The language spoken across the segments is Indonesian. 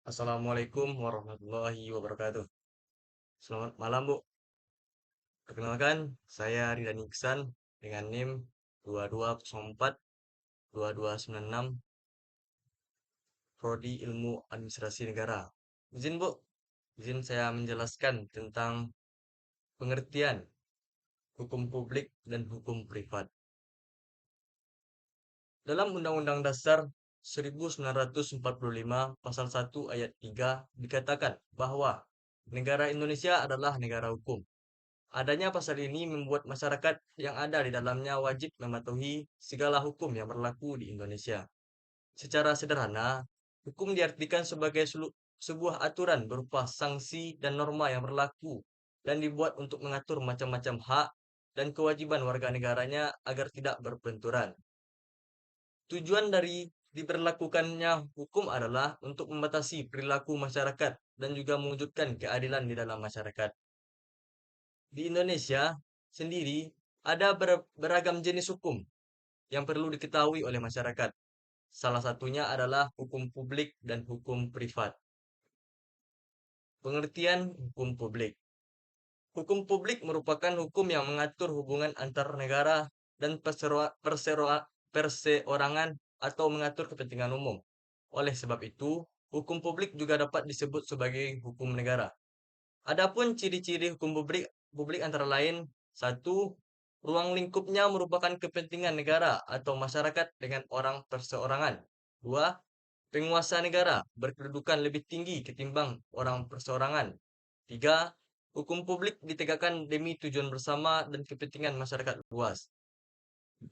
Assalamualaikum warahmatullahi wabarakatuh. Selamat malam, Bu. Perkenalkan, saya Ridhan Iksan dengan NIM 2204 2296 Prodi Ilmu Administrasi Negara. Izin, Bu, izin saya menjelaskan tentang pengertian hukum publik dan hukum privat. Dalam Undang-Undang Dasar 1945 Pasal 1 Ayat 3 dikatakan bahwa negara Indonesia adalah negara hukum. Adanya pasal ini membuat masyarakat yang ada di dalamnya wajib mematuhi segala hukum yang berlaku di Indonesia. Secara sederhana, hukum diartikan sebagai sebuah aturan berupa sanksi dan norma yang berlaku dan dibuat untuk mengatur macam-macam hak dan kewajiban warga negaranya agar tidak berbenturan. Tujuan dari diberlakukannya hukum adalah untuk membatasi perilaku masyarakat dan juga mewujudkan keadilan di dalam masyarakat. Di Indonesia sendiri ada beragam jenis hukum yang perlu diketahui oleh masyarakat. Salah satunya adalah hukum publik dan hukum privat. Pengertian hukum publik. Hukum publik merupakan hukum yang mengatur hubungan antar negara dan perseorangan atau mengatur kepentingan umum. Oleh sebab itu, hukum publik juga dapat disebut sebagai hukum negara. Adapun ciri-ciri hukum publik antara lain, satu, ruang lingkupnya merupakan kepentingan negara atau masyarakat dengan orang perseorangan. Dua, penguasa negara berkedudukan lebih tinggi ketimbang orang perseorangan. Tiga, hukum publik ditegakkan demi tujuan bersama dan kepentingan masyarakat luas.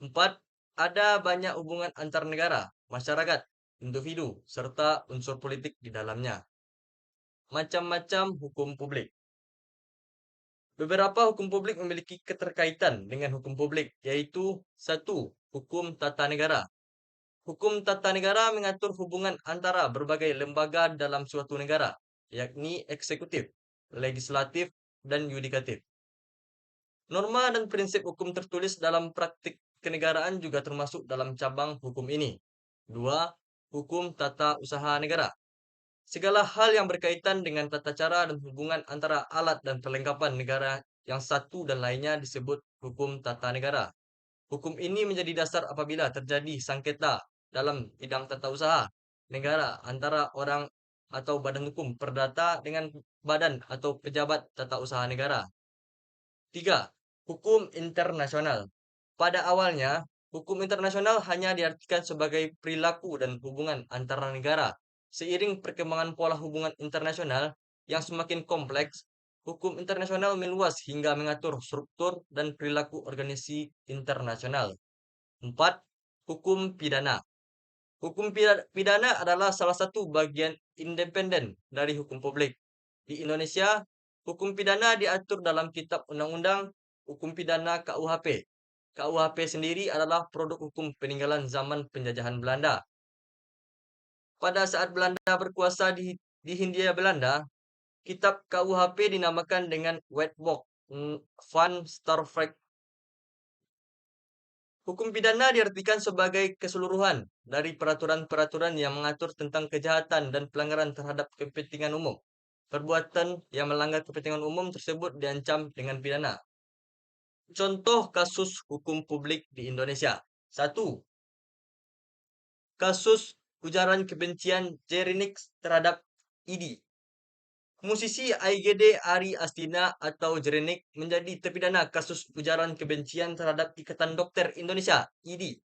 Empat, ada banyak hubungan antar negara, masyarakat, individu, serta unsur politik di dalamnya. Macam-macam hukum publik. Beberapa hukum publik memiliki keterkaitan dengan hukum publik, yaitu satu, hukum tata negara. Hukum tata negara mengatur hubungan antara berbagai lembaga dalam suatu negara, yakni eksekutif, legislatif, dan yudikatif. Norma dan prinsip hukum tertulis dalam praktik kenegaraan juga termasuk dalam cabang hukum ini. Dua, hukum tata usaha negara. Segala hal yang berkaitan dengan tata cara dan hubungan antara alat dan perlengkapan negara yang satu dan lainnya disebut hukum tata negara. Hukum ini menjadi dasar apabila terjadi sengketa dalam bidang tata usaha negara antara orang atau badan hukum perdata dengan badan atau pejabat tata usaha negara. Tiga, hukum internasional. Pada awalnya, hukum internasional hanya diartikan sebagai perilaku dan hubungan antara negara. Seiring perkembangan pola hubungan internasional yang semakin kompleks, hukum internasional meluas hingga mengatur struktur dan perilaku organisasi internasional. Empat, hukum pidana. Hukum pidana adalah salah satu bagian independen dari hukum publik. Di Indonesia, hukum pidana diatur dalam Kitab Undang-Undang Hukum Pidana KUHP. KUHP sendiri adalah produk hukum peninggalan zaman penjajahan Belanda. Pada saat Belanda berkuasa di Hindia Belanda, kitab KUHP dinamakan dengan Wetboek van Starvek. Hukum pidana diartikan sebagai keseluruhan dari peraturan-peraturan yang mengatur tentang kejahatan dan pelanggaran terhadap kepentingan umum. Perbuatan yang melanggar kepentingan umum tersebut diancam dengan pidana. Contoh kasus hukum publik di Indonesia. Satu, kasus ujaran kebencian Jerinik terhadap ID. Musisi IGD Ari Astina atau Jerinik menjadi terpidana kasus ujaran kebencian terhadap Ikatan Dokter Indonesia (IDI).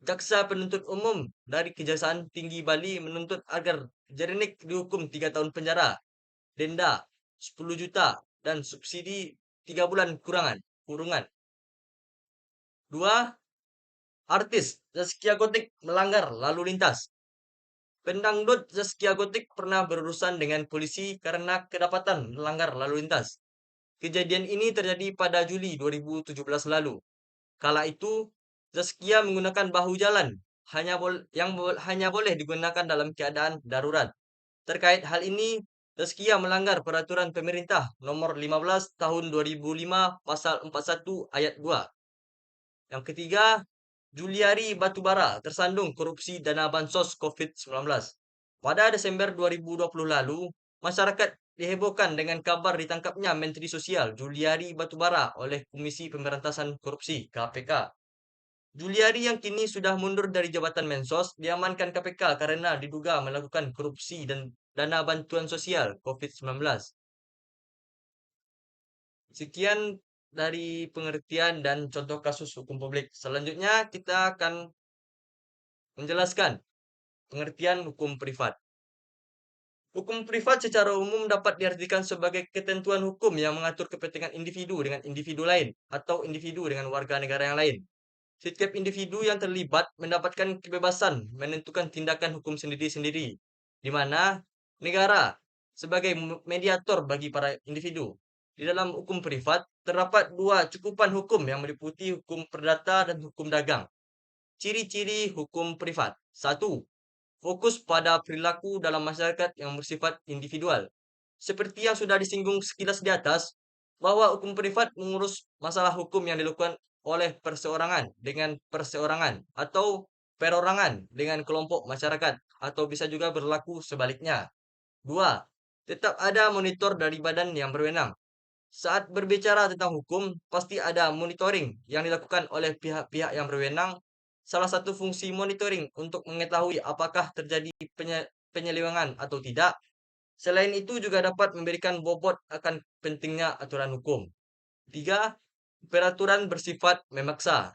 Jaksa penuntut umum dari Kejaksaan Tinggi Bali menuntut agar Jerinik dihukum 3 tahun penjara, denda 10 juta, dan subsidi 3 bulan kurungan. Dua, artis Zaskia Gotik melanggar lalu lintas. Pendangdut Zaskia Gotik pernah berurusan dengan polisi karena kedapatan melanggar lalu lintas. Kejadian ini terjadi pada Juli 2017 lalu. Kala itu, Zaskia menggunakan bahu jalan hanya boleh digunakan dalam keadaan darurat. Terkait hal ini, Zaskia melanggar peraturan pemerintah nomor 15 tahun 2005 pasal 41 ayat 2. Yang ketiga, Juliari Batubara tersandung korupsi dana bansos COVID-19. Pada Desember 2020 lalu, masyarakat dihebohkan dengan kabar ditangkapnya Menteri Sosial Juliari Batubara oleh Komisi Pemberantasan Korupsi (KPK). Juliari yang kini sudah mundur dari jabatan Mensos diamankan KPK karena diduga melakukan korupsi dan dana bantuan sosial COVID-19. Sekian dari pengertian dan contoh kasus hukum publik. Selanjutnya kita akan menjelaskan pengertian hukum privat. Hukum privat secara umum dapat diartikan sebagai ketentuan hukum yang mengatur kepentingan individu dengan individu lain atau individu dengan warga negara yang lain. Setiap individu yang terlibat mendapatkan kebebasan menentukan tindakan hukum sendiri-sendiri, di mana negara sebagai mediator bagi para individu. Di dalam hukum privat, terdapat dua cakupan hukum yang meliputi hukum perdata dan hukum dagang. Ciri-ciri hukum privat. Satu, fokus pada perilaku dalam masyarakat yang bersifat individual. Seperti yang sudah disinggung sekilas di atas, bahwa hukum privat mengurus masalah hukum yang dilakukan oleh perseorangan dengan perseorangan atau perorangan dengan kelompok masyarakat atau bisa juga berlaku sebaliknya. Dua, tetap ada monitor dari badan yang berwenang. Saat berbicara tentang hukum, pasti ada monitoring yang dilakukan oleh pihak-pihak yang berwenang. Salah satu fungsi monitoring untuk mengetahui apakah terjadi penyelewengan atau tidak. Selain itu juga dapat memberikan bobot akan pentingnya aturan hukum. Tiga, peraturan bersifat memaksa.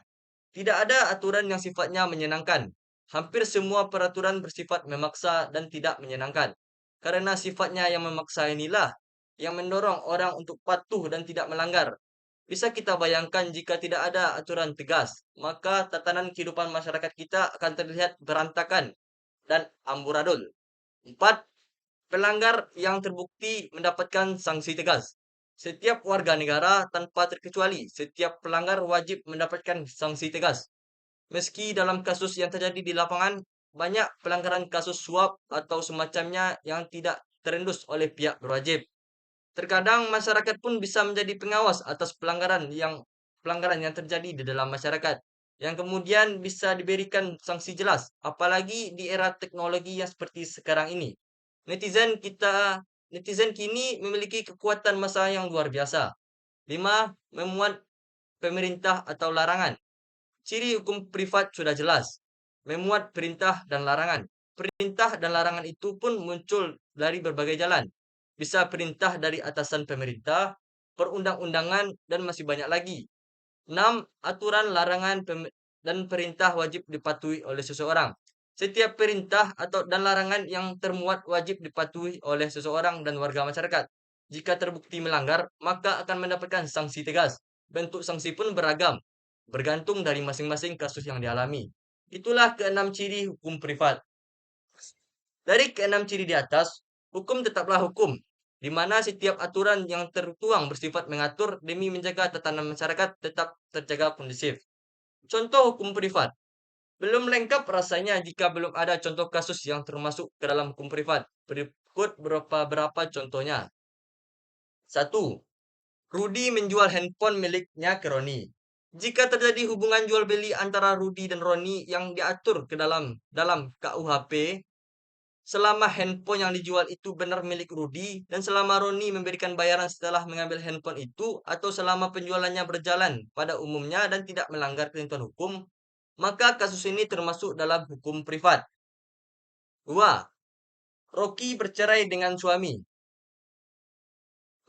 Tidak ada aturan yang sifatnya menyenangkan. Hampir semua peraturan bersifat memaksa dan tidak menyenangkan. Karena sifatnya yang memaksa inilah yang mendorong orang untuk patuh dan tidak melanggar. Bisa kita bayangkan jika tidak ada aturan tegas, maka tatanan kehidupan masyarakat kita akan terlihat berantakan dan amburadul. 4. Pelanggar yang terbukti mendapatkan sanksi tegas. Setiap warga negara tanpa terkecuali, setiap pelanggar wajib mendapatkan sanksi tegas. Meski dalam kasus yang terjadi di lapangan, banyak pelanggaran kasus suap atau semacamnya yang tidak terendus oleh pihak berwajib. Terkadang masyarakat pun bisa menjadi pengawas atas pelanggaran yang terjadi di dalam masyarakat, yang kemudian bisa diberikan sanksi jelas, apalagi di era teknologi yang seperti sekarang ini. Netizen kita netizen kini memiliki kekuatan massa yang luar biasa. 5. Memuat pemerintah atau larangan. Ciri hukum privat sudah jelas, memuat perintah dan larangan. Perintah dan larangan itu pun muncul dari berbagai jalan. Bisa perintah dari atasan pemerintah, perundang-undangan, dan masih banyak lagi. 6. Aturan larangan dan perintah wajib dipatuhi oleh seseorang. Setiap perintah atau dan larangan yang termuat wajib dipatuhi oleh seseorang dan warga masyarakat. Jika terbukti melanggar, maka akan mendapatkan sanksi tegas. Bentuk sanksi pun beragam, bergantung dari masing-masing kasus yang dialami. Itulah keenam ciri hukum privat. Dari keenam ciri di atas, hukum tetaplah hukum, di mana setiap aturan yang tertuang bersifat mengatur demi menjaga tatanan masyarakat tetap terjaga kondusif. Contoh hukum privat. Belum lengkap rasanya jika belum ada contoh kasus yang termasuk ke dalam hukum privat. Berikut beberapa contohnya. Satu, Rudi menjual handphone miliknya ke Roni. Jika terjadi hubungan jual beli antara Rudi dan Roni yang diatur ke dalam KUHP, selama handphone yang dijual itu benar milik Rudi dan selama Roni memberikan bayaran setelah mengambil handphone itu atau selama penjualannya berjalan pada umumnya dan tidak melanggar ketentuan hukum, maka kasus ini termasuk dalam hukum privat. 2. Rocky bercerai dengan suami.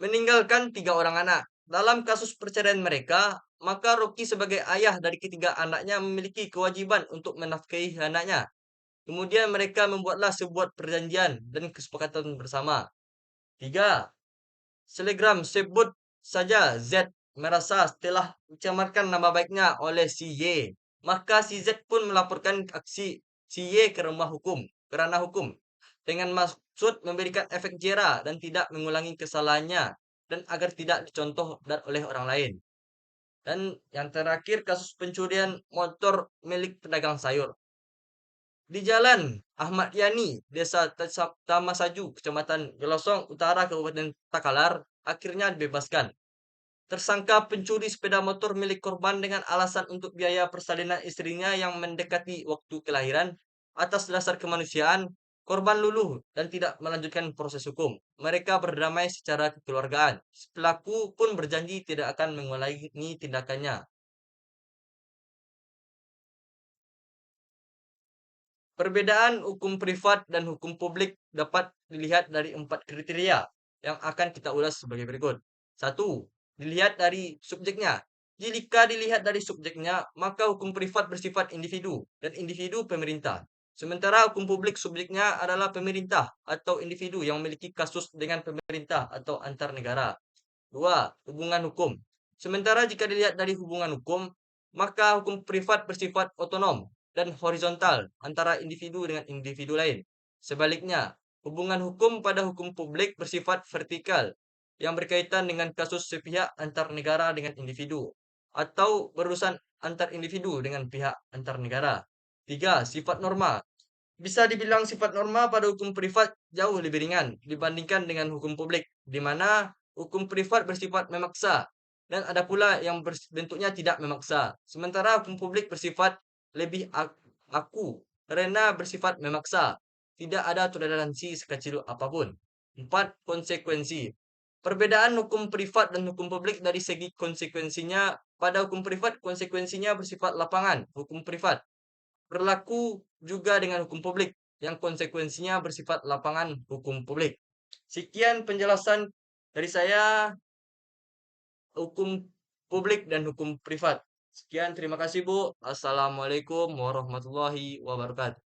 Meninggalkan 3 orang anak. Dalam kasus perceraian mereka, maka Rocky sebagai ayah dari ketiga anaknya memiliki kewajiban untuk menafkahi anaknya. Kemudian mereka membuatlah sebuah perjanjian dan kesepakatan bersama. 3. Selegram sebut saja Z merasa setelah mencemarkan nama baiknya oleh si Y, maka si Z pun melaporkan aksi si Y ke ranah hukum dengan maksud memberikan efek jera dan tidak mengulangi kesalahannya dan agar tidak dicontoh oleh orang lain. Dan yang terakhir kasus pencurian motor milik pedagang sayur. Di Jalan Ahmad Yani, Desa Tamasaju, Kecamatan Gelosong Utara, Kabupaten Takalar, akhirnya dibebaskan. Tersangka pencuri sepeda motor milik korban dengan alasan untuk biaya persalinan istrinya yang mendekati waktu kelahiran atas dasar kemanusiaan Korban luluh dan tidak melanjutkan proses hukum. Mereka berdamai secara kekeluargaan. Pelaku pun berjanji tidak akan mengulangi tindakannya. Perbedaan hukum privat dan hukum publik dapat dilihat dari 4 kriteria yang akan kita ulas sebagai berikut. Satu, dilihat dari subjeknya. Jika dilihat dari subjeknya, maka hukum privat bersifat individu dan individu pemerintah. Sementara hukum publik subjeknya adalah pemerintah atau individu yang memiliki kasus dengan pemerintah atau antar negara. Dua, hubungan hukum. Sementara jika dilihat dari hubungan hukum, maka hukum privat bersifat otonom dan horizontal antara individu dengan individu lain. Sebaliknya, hubungan hukum pada hukum publik bersifat vertikal yang berkaitan dengan kasus sepihak antar negara dengan individu atau berurusan antar individu dengan pihak antar negara. Tiga, sifat norma. Bisa dibilang sifat norma pada hukum privat jauh lebih ringan dibandingkan dengan hukum publik, di mana hukum privat bersifat memaksa dan ada pula yang bentuknya tidak memaksa. Sementara hukum publik bersifat lebih aku karena bersifat memaksa. Tidak ada toleransi sekecil apapun. Empat, konsekuensi. Perbedaan hukum privat dan hukum publik dari segi konsekuensinya, pada hukum privat konsekuensinya bersifat lapangan, hukum privat berlaku juga dengan hukum publik yang konsekuensinya bersifat lapangan hukum publik. Sekian penjelasan dari saya hukum publik dan hukum privat. Sekian, terima kasih Bu. Assalamualaikum warahmatullahi wabarakatuh.